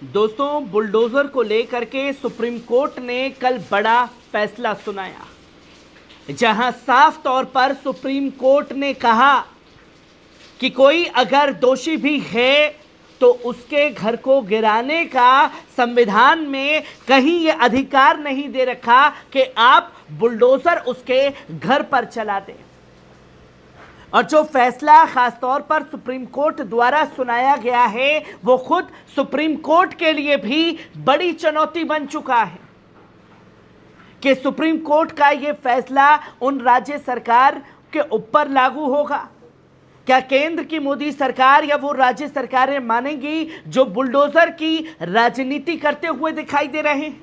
दोस्तों, बुलडोजर को लेकर के सुप्रीम कोर्ट ने कल बड़ा फैसला सुनाया, जहां साफ तौर पर सुप्रीम कोर्ट ने कहा कि कोई अगर दोषी भी है तो उसके घर को गिराने का संविधान में कहीं यह अधिकार नहीं दे रखा कि आप बुलडोजर उसके घर पर चला दें। और जो फैसला खासतौर पर सुप्रीम कोर्ट द्वारा सुनाया गया है वो खुद सुप्रीम कोर्ट के लिए भी बड़ी चुनौती बन चुका है कि सुप्रीम कोर्ट का ये फैसला उन राज्य सरकार के ऊपर लागू होगा। क्या केंद्र की मोदी सरकार या वो राज्य सरकारें मानेंगी जो बुलडोजर की राजनीति करते हुए दिखाई दे रहे हैं?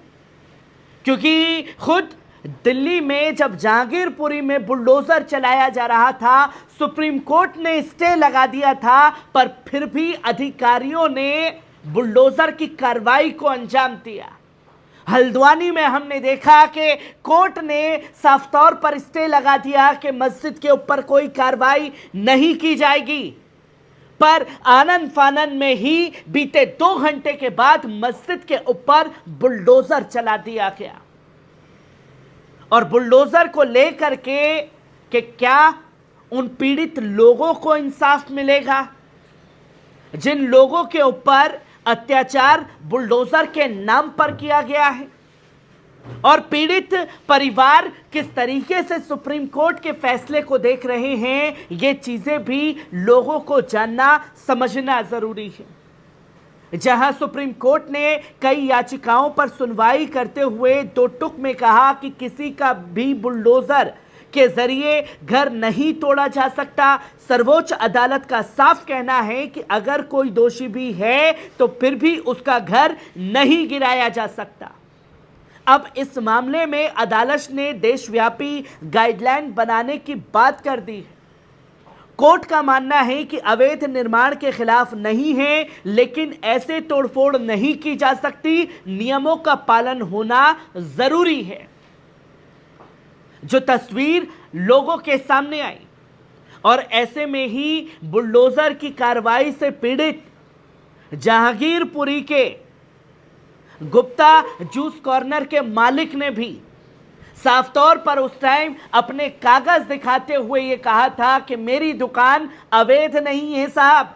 क्योंकि खुद दिल्ली में जब जहांगीरपुरी में बुलडोजर चलाया जा रहा था, सुप्रीम कोर्ट ने स्टे लगा दिया था, पर फिर भी अधिकारियों ने बुलडोजर की कार्रवाई को अंजाम दिया। हल्द्वानी में हमने देखा कि कोर्ट ने साफ तौर पर स्टे लगा दिया कि मस्जिद के ऊपर कोई कार्रवाई नहीं की जाएगी, पर आनन फानन में ही बीते 2 घंटे के बाद मस्जिद के ऊपर बुलडोजर चला दिया गया। और बुलडोजर को लेकर के कि क्या उन पीड़ित लोगों को इंसाफ मिलेगा जिन लोगों के ऊपर अत्याचार बुलडोजर के नाम पर किया गया है, और पीड़ित परिवार किस तरीके से सुप्रीम कोर्ट के फैसले को देख रहे हैं, ये चीजें भी लोगों को जानना समझना जरूरी है। जहां सुप्रीम कोर्ट ने कई याचिकाओं पर सुनवाई करते हुए 2 टुक में कहा कि किसी का भी बुलडोजर के जरिए घर नहीं तोड़ा जा सकता। सर्वोच्च अदालत का साफ कहना है कि अगर कोई दोषी भी है तो फिर भी उसका घर नहीं गिराया जा सकता। अब इस मामले में अदालत ने देशव्यापी गाइडलाइन बनाने की बात कर दी है। कोर्ट का मानना है कि अवैध निर्माण के खिलाफ नहीं है, लेकिन ऐसे तोड़फोड़ नहीं की जा सकती, नियमों का पालन होना जरूरी है। जो तस्वीर लोगों के सामने आई, और ऐसे में ही बुलडोजर की कार्रवाई से पीड़ित जहांगीरपुरी के गुप्ता जूस कॉर्नर के मालिक ने भी साफ तौर पर उस टाइम अपने कागज दिखाते हुए यह कहा था कि मेरी दुकान अवैध नहीं है साहब,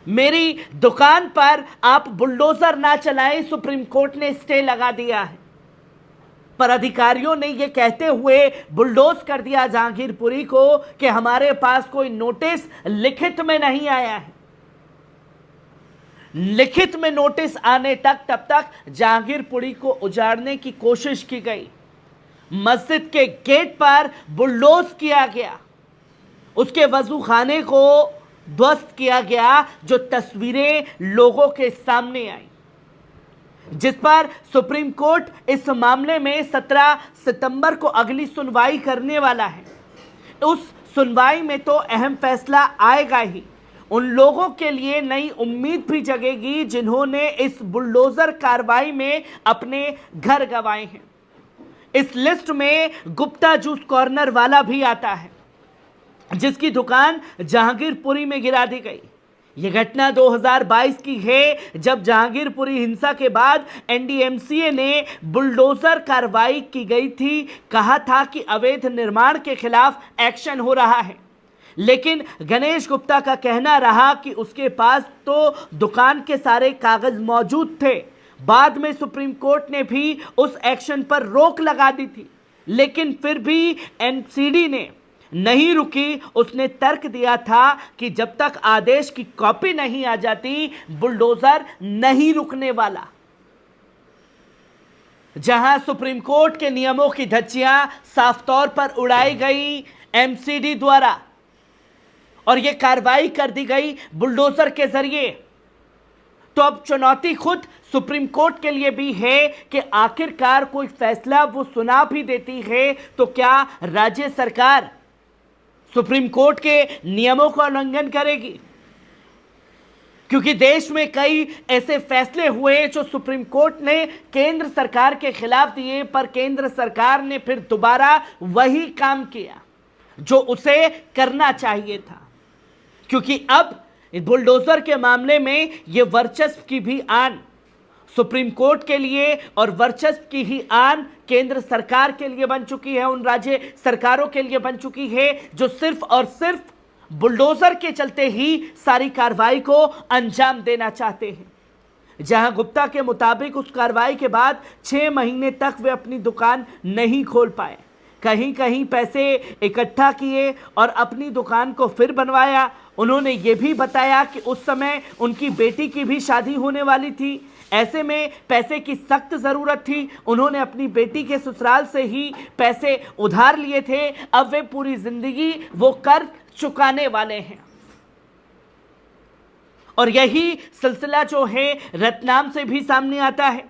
मेरी दुकान पर आप बुलडोजर ना चलाएं, सुप्रीम कोर्ट ने स्टे लगा दिया है। पर अधिकारियों ने यह कहते हुए बुलडोज कर दिया जहांगीरपुरी को कि हमारे पास कोई नोटिस लिखित में नहीं आया है। लिखित में नोटिस आने तक तब तक जहांगीरपुरी को उजाड़ने की कोशिश की गई। मस्जिद के गेट पर बुलडोज किया गया, उसके वजू खाने को ध्वस्त किया गया, जो तस्वीरें लोगों के सामने आई, जिस पर सुप्रीम कोर्ट इस मामले में 17 सितंबर को अगली सुनवाई करने वाला है। उस सुनवाई में तो अहम फैसला आएगा ही। उन लोगों के लिए नई उम्मीद भी जगेगी जिन्होंने इस बुलडोजर कार्रवाई में अपने घर गंवाए हैं। इस लिस्ट में गुप्ता जूस कॉर्नर वाला भी आता है, जिसकी दुकान जहांगीरपुरी में गिरा दी गई। यह घटना 2022 की है, जब जहांगीरपुरी हिंसा के बाद एनडीएमसीए ने बुलडोजर कार्रवाई की गई थी। कहा था कि अवैध निर्माण के खिलाफ एक्शन हो रहा है, लेकिन गणेश गुप्ता का कहना रहा कि उसके पास तो दुकान के सारे कागज मौजूद थे। बाद में सुप्रीम कोर्ट ने भी उस एक्शन पर रोक लगा दी थी, लेकिन फिर भी एनसीडी ने नहीं रुकी। उसने तर्क दिया था कि जब तक आदेश की कॉपी नहीं आ जाती, बुलडोजर नहीं रुकने वाला। जहां सुप्रीम कोर्ट के नियमों की धज्जियां साफ तौर पर उड़ाई गई एमसीडी द्वारा, और यह कार्रवाई कर दी गई बुलडोजर के जरिए, तो अब चुनौती खुद सुप्रीम कोर्ट के लिए भी है कि आखिरकार कोई फैसला वो सुना भी देती है तो क्या राज्य सरकार सुप्रीम कोर्ट के नियमों का उल्लंघन करेगी? क्योंकि देश में कई ऐसे फैसले हुए जो सुप्रीम कोर्ट ने केंद्र सरकार के खिलाफ दिए, पर केंद्र सरकार ने फिर दोबारा वही काम किया जो उसे करना चाहिए था। क्योंकि अब इस बुलडोजर के मामले में यह वर्चस्व की भी आन सुप्रीम कोर्ट के लिए और वर्चस्व की ही आन केंद्र सरकार के लिए बन चुकी है, उन राज्य सरकारों के लिए बन चुकी है जो सिर्फ और सिर्फ बुलडोजर के चलते ही सारी कार्रवाई को अंजाम देना चाहते हैं। जहां गुप्ता के मुताबिक उस कार्रवाई के बाद 6 महीने तक वे अपनी दुकान नहीं खोल पाए, कहीं कहीं पैसे इकट्ठा किए और अपनी दुकान को फिर बनवाया। उन्होंने ये भी बताया कि उस समय उनकी बेटी की भी शादी होने वाली थी, ऐसे में पैसे की सख्त ज़रूरत थी। उन्होंने अपनी बेटी के ससुराल से ही पैसे उधार लिए थे, अब वे पूरी ज़िंदगी वो कर्ज चुकाने वाले हैं। और यही सिलसिला जो है रतलाम से भी सामने आता है,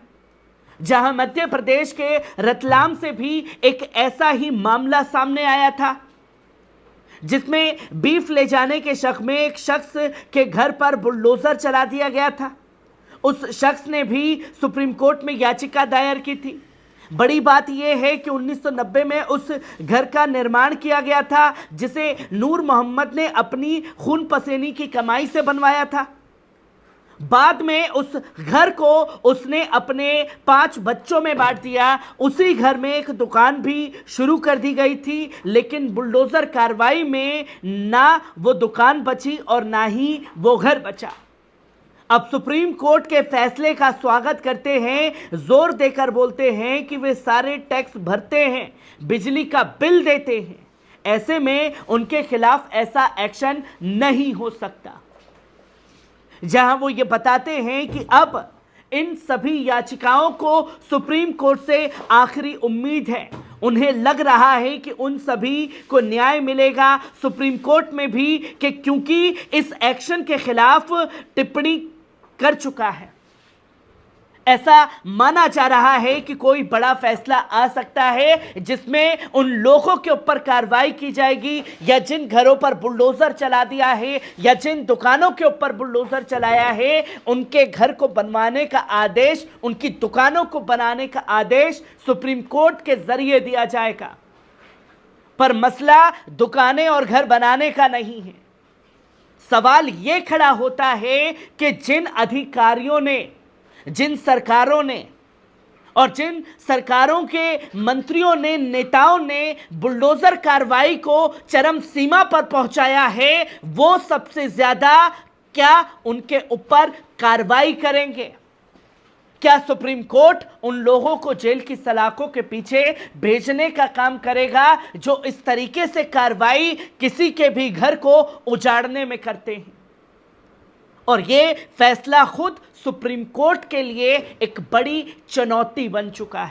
जहां मध्य प्रदेश के रतलाम से भी एक ऐसा ही मामला सामने आया था, जिसमें बीफ ले जाने के शक में एक शख्स के घर पर बुलडोजर चला दिया गया था। उस शख्स ने भी सुप्रीम कोर्ट में याचिका दायर की थी। बड़ी बात यह है कि 1990 में उस घर का निर्माण किया गया था, जिसे नूर मोहम्मद ने अपनी खून पसीने की कमाई से बनवाया था। बाद में उस घर को उसने अपने 5 बच्चों में बांट दिया। उसी घर में एक दुकान भी शुरू कर दी गई थी, लेकिन बुलडोजर कार्रवाई में ना वो दुकान बची और ना ही वो घर बचा। अब सुप्रीम कोर्ट के फैसले का स्वागत करते हैं, जोर देकर बोलते हैं कि वे सारे टैक्स भरते हैं, बिजली का बिल देते हैं, ऐसे में उनके खिलाफ ऐसा एक्शन नहीं हो सकता। जहां वो ये बताते हैं कि अब इन सभी याचिकाओं को सुप्रीम कोर्ट से आखिरी उम्मीद है। उन्हें लग रहा है कि उन सभी को न्याय मिलेगा सुप्रीम कोर्ट में भी, कि क्योंकि इस एक्शन के खिलाफ टिप्पणी कर चुका है। ऐसा माना जा रहा है कि कोई बड़ा फैसला आ सकता है, जिसमें उन लोगों के ऊपर कार्रवाई की जाएगी, या जिन घरों पर बुलडोजर चला दिया है या जिन दुकानों के ऊपर बुलडोजर चलाया है, उनके घर को बनवाने का आदेश, उनकी दुकानों को बनाने का आदेश सुप्रीम कोर्ट के जरिए दिया जाएगा। पर मसला दुकानें और घर बनाने का नहीं है। सवाल यह खड़ा होता है कि जिन अधिकारियों ने, जिन सरकारों ने और जिन सरकारों के मंत्रियों ने, नेताओं ने बुलडोजर कार्रवाई को चरम सीमा पर पहुंचाया है, वो सबसे ज्यादा क्या उनके ऊपर कार्रवाई करेंगे? क्या सुप्रीम कोर्ट उन लोगों को जेल की सलाखों के पीछे भेजने का काम करेगा जो इस तरीके से कार्रवाई किसी के भी घर को उजाड़ने में करते हैं? और ये फैसला खुद सुप्रीम कोर्ट के लिए एक बड़ी चुनौती बन चुका है।